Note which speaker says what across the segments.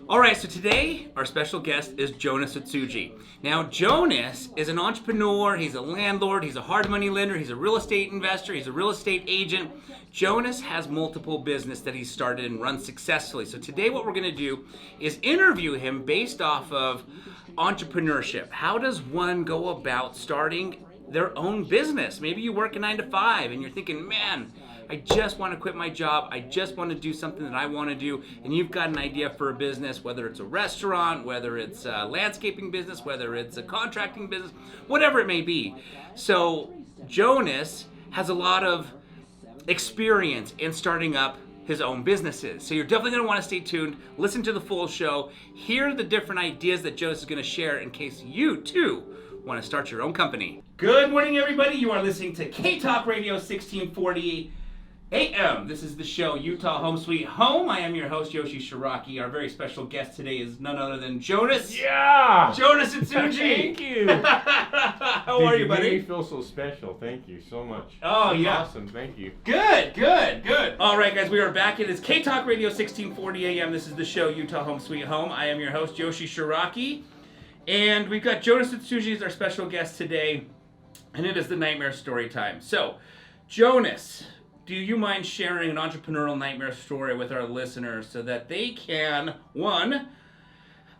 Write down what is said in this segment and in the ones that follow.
Speaker 1: All right, so today our special guest is Jonas Atsuji. Now, Jonas is an entrepreneur, he's a landlord, he's a hard money lender, he's a real estate investor, he's a real estate agent. Jonas has multiple business that he's started and run successfully. So today what we're going to do is interview him based off of entrepreneurship. How does one go about starting their own business? Maybe you work a 9 to 5 and you're thinking, man, I just want to quit my job. I just want to do something that I want to do. And you've got an idea for a business, whether it's a restaurant, whether it's a landscaping business, whether it's a contracting business, whatever it may be. So Jonas has a lot of experience in starting up his own businesses. So you're definitely going to want to stay tuned, listen to the full show, hear the different ideas that Jonas is going to share in case you too want to start your own company. Good morning, everybody. You are listening to K-Talk Radio 1640 AM. This is the show, Utah Home Sweet Home. I am your host, Yoshi Shiraki. Our very special guest today is none other than Jonas.
Speaker 2: Yeah!
Speaker 1: Jonas Atsuji.
Speaker 2: Thank you.
Speaker 1: How are you, buddy?
Speaker 2: You made me feel so special. Thank you so much.
Speaker 1: Oh,
Speaker 2: That's
Speaker 1: yeah.
Speaker 2: Awesome. Thank you.
Speaker 1: Good. All right, guys, we are back. It is K-Talk Radio 1640 AM. This is the show, Utah Home Sweet Home. I am your host, Yoshi Shiraki. And we've got Jonas Atsuji as our special guest today. And it is the nightmare story time. So, Jonas, do you mind sharing an entrepreneurial nightmare story with our listeners so that they can, one,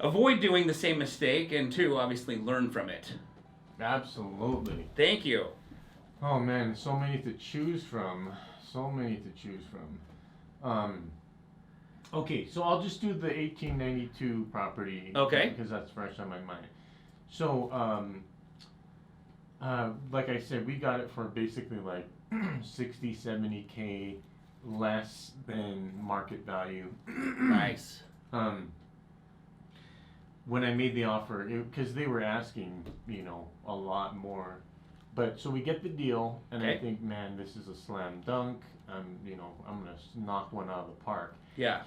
Speaker 1: avoid doing the same mistake, and two, obviously learn from it?
Speaker 2: Absolutely.
Speaker 1: Thank you.
Speaker 2: Oh man, so many to choose from. Okay, so I'll just do the 1892 property.
Speaker 1: Okay.
Speaker 2: Because that's fresh on my mind. So, like I said, we got it for basically like 60, 70K less than market value.
Speaker 1: Nice.
Speaker 2: When I made the offer, because they were asking, a lot more. But so we get the deal, and
Speaker 1: Okay.
Speaker 2: I think, man, this is a slam dunk. I'm gonna knock one out of the park.
Speaker 1: Yeah.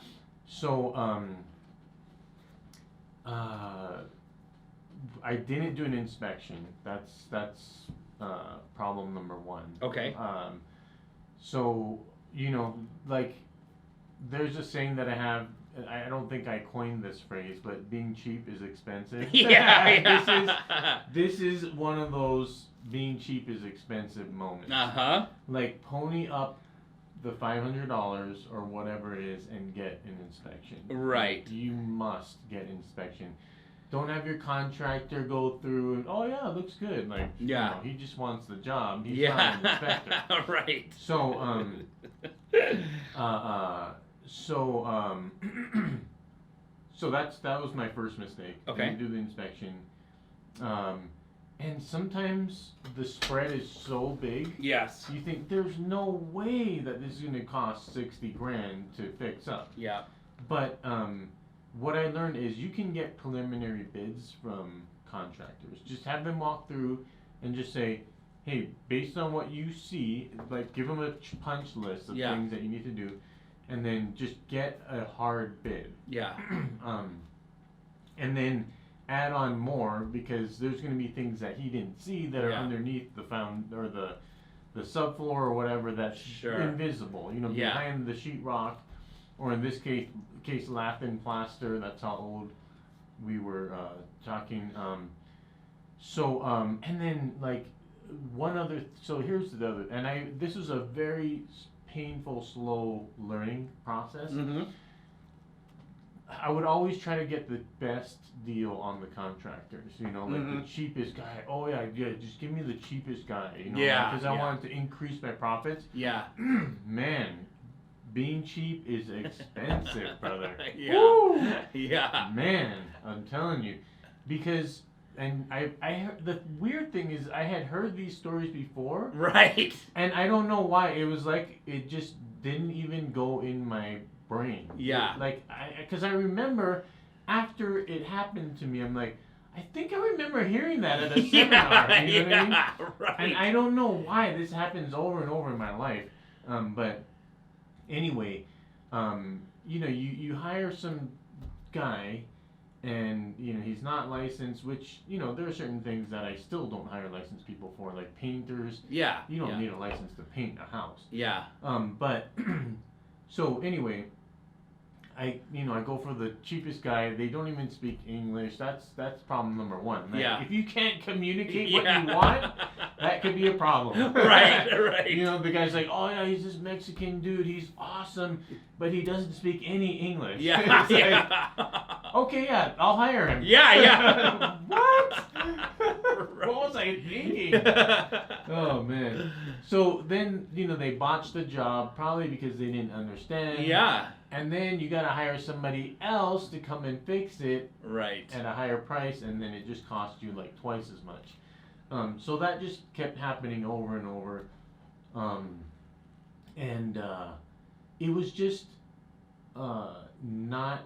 Speaker 2: So, I didn't do an inspection. That's problem number one.
Speaker 1: Okay.
Speaker 2: So, like, there's a saying that I have. I don't think I coined this phrase, but being cheap is expensive.
Speaker 1: Yeah.
Speaker 2: This is one of those being cheap is expensive moments.
Speaker 1: Uh-huh.
Speaker 2: Like, pony up the $500 or whatever it is and get an inspection.
Speaker 1: Right.
Speaker 2: You must get inspection. Don't have your contractor go through and, oh yeah, it looks good. Like,
Speaker 1: Yeah.
Speaker 2: he just wants the job. He's
Speaker 1: Yeah.
Speaker 2: not an inspector.
Speaker 1: Right.
Speaker 2: So, so that was my first mistake.
Speaker 1: Okay.
Speaker 2: Didn't do the inspection. And sometimes the spread is so big.
Speaker 1: Yes.
Speaker 2: You think there's no way that this is going to cost 60 grand to fix up.
Speaker 1: Yeah.
Speaker 2: But what I learned is you can get preliminary bids from contractors. Just have them walk through and just say, hey, based on what you see, like give them a punch list of
Speaker 1: Yeah.
Speaker 2: things that you need to do, and then just get a hard bid.
Speaker 1: Yeah.
Speaker 2: And then add on more, because there's going to be things that he didn't see that are
Speaker 1: Yeah.
Speaker 2: underneath the or the subfloor or whatever that's
Speaker 1: Sure.
Speaker 2: invisible,
Speaker 1: Yeah.
Speaker 2: behind the sheetrock, or in this case lath-in plaster. That's how old we were talking. And then like one other. So here's the other, and this was a very painful, slow learning process.
Speaker 1: Mm-hmm.
Speaker 2: I would always try to get the best deal on the contractors, like
Speaker 1: Mhm.
Speaker 2: the cheapest guy. Oh yeah, just give me the cheapest guy,
Speaker 1: Yeah,
Speaker 2: because I
Speaker 1: yeah.
Speaker 2: wanted to increase my profits.
Speaker 1: Yeah.
Speaker 2: Man, being cheap is expensive, brother.
Speaker 1: Yeah.
Speaker 2: Woo!
Speaker 1: Yeah.
Speaker 2: Man, I'm telling you, because I heard, the weird thing is I had heard these stories before,
Speaker 1: Right.
Speaker 2: and I don't know why. It was like it just didn't even go in my brain.
Speaker 1: Yeah.
Speaker 2: Because I remember after it happened to me, I'm like, I think I remember hearing that at a seminar.
Speaker 1: Yeah.
Speaker 2: You know what I mean?
Speaker 1: Right.
Speaker 2: And I don't know why this happens over and over in my life. But anyway, you hire some guy, and he's not licensed, which there are certain things that I still don't hire licensed people for, like painters.
Speaker 1: Yeah.
Speaker 2: You don't
Speaker 1: yeah.
Speaker 2: need a license to paint a house.
Speaker 1: Yeah.
Speaker 2: But so anyway, I go for the cheapest guy. They don't even speak English. That's problem number one. Like,
Speaker 1: Yeah.
Speaker 2: if you can't communicate what you want, that could be a problem.
Speaker 1: Right.
Speaker 2: The guy's like, oh yeah, he's this Mexican dude. He's awesome, but he doesn't speak any English.
Speaker 1: Yeah.
Speaker 2: It's like, okay, yeah, I'll hire him.
Speaker 1: Yeah.
Speaker 2: What? What was I thinking? Oh man. So then they botched the job probably because they didn't understand.
Speaker 1: Yeah.
Speaker 2: And then you gotta hire somebody else to come and fix it
Speaker 1: Right.
Speaker 2: at a higher price, and then it just cost you like twice as much. So that just kept happening over and over, and it was just not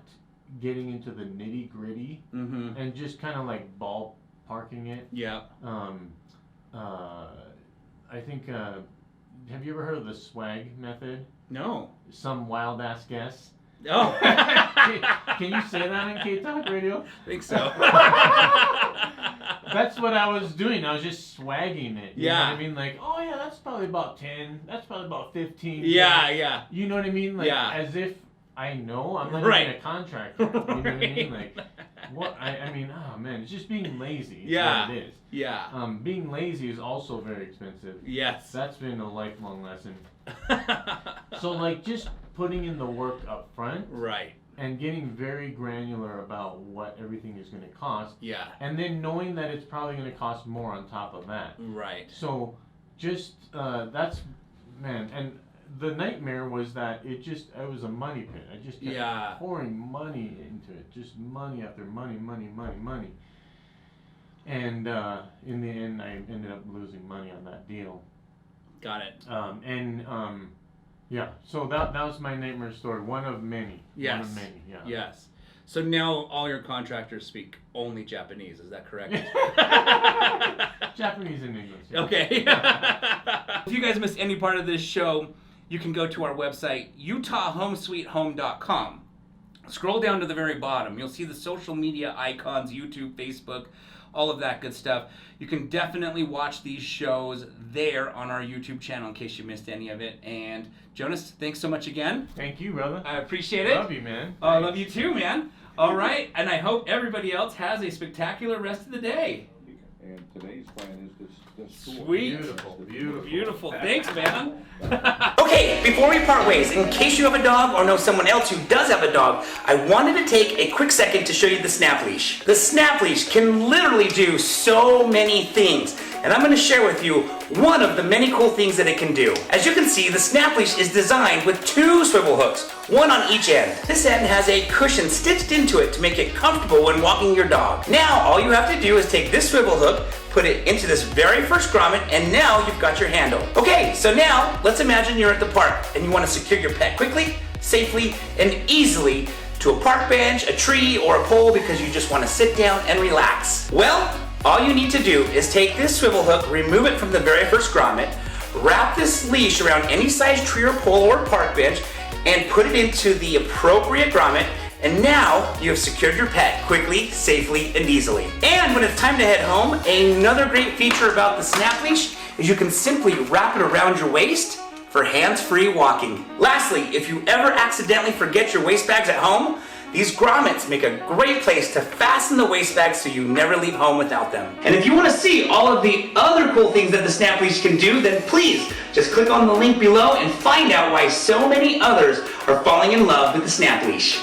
Speaker 2: getting into the nitty gritty,
Speaker 1: Mm-hmm.
Speaker 2: and just kind of like ball parking it.
Speaker 1: Yeah.
Speaker 2: I think. Have you ever heard of the swag method?
Speaker 1: No.
Speaker 2: Some wild ass guess.
Speaker 1: Oh.
Speaker 2: Can you say that on K-Talk Radio?
Speaker 1: I think so.
Speaker 2: That's what I was doing. I was just swagging it. You know
Speaker 1: Yeah.
Speaker 2: what I mean? Like, oh yeah, that's probably about 10. That's probably about 15.
Speaker 1: Yeah.
Speaker 2: You know what I mean? Like,
Speaker 1: Yeah.
Speaker 2: as if I know. I'm not
Speaker 1: Right.
Speaker 2: even a contractor. You know what I mean? Like, what? I mean, oh man, it's just being lazy. Is
Speaker 1: Yeah.
Speaker 2: what it is.
Speaker 1: Yeah.
Speaker 2: Being lazy is also very expensive.
Speaker 1: Yes.
Speaker 2: That's been a lifelong lesson. So like just putting in the work up front
Speaker 1: Right.
Speaker 2: and getting very granular about what everything is going to cost,
Speaker 1: Yeah.
Speaker 2: and then knowing that it's probably going to cost more on top of that.
Speaker 1: Right.
Speaker 2: So just that's and the nightmare was that it was a money pit. I just kept pouring money into it, just money after money. And in the end, I ended up losing money on that deal.
Speaker 1: Got it.
Speaker 2: Yeah. So that was my nightmare story. One of many.
Speaker 1: Yes.
Speaker 2: One of many. Yeah.
Speaker 1: Yes. So now all your contractors speak only Japanese. Is that correct?
Speaker 2: Japanese and English. Yeah.
Speaker 1: Okay. If you guys missed any part of this show, you can go to our website, utahhomesweethome.com. Scroll down to the very bottom. You'll see the social media icons, YouTube, Facebook, all of that good stuff. You can definitely watch these shows there on our YouTube channel in case you missed any of it. And Jonas, thanks so much again.
Speaker 2: Thank you, brother.
Speaker 1: I appreciate it.
Speaker 2: Love you, man.
Speaker 1: I love you too, man. All right, and I hope everybody else has a spectacular rest of the day.
Speaker 3: And today's plan is this tour.
Speaker 1: Sweet.
Speaker 2: Beautiful.
Speaker 1: Beautiful. Thanks, man. Okay, before we part ways, in case you have a dog or know someone else who does have a dog, I wanted to take a quick second to show you the Snap Leash. The Snap Leash can literally do so many things, and I'm going to share with you one of the many cool things that it can do. As you can see, the Snap Leash is designed with 2 swivel hooks, one on each end. This end has a cushion stitched into it to make it comfortable when walking your dog. Now, all you have to do is take this swivel hook, put it into this very first grommet, and now you've got your handle. Okay, so now let's imagine you're at the park and you want to secure your pet quickly, safely, and easily to a park bench, a tree, or a pole because you just want to sit down and relax. Well, all you need to do is take this swivel hook, remove it from the very first grommet, wrap this leash around any size tree or pole or park bench, and put it into the appropriate grommet, and now you have secured your pet quickly, safely, and easily. And when it's time to head home, another great feature about the Snap Leash is you can simply wrap it around your waist for hands-free walking. Lastly, if you ever accidentally forget your waist bags at home, these grommets make a great place to fasten the waist bags so you never leave home without them. And if you want to see all of the other cool things that the Snap Leash can do, then please just click on the link below and find out why so many others are falling in love with the Snap Leash.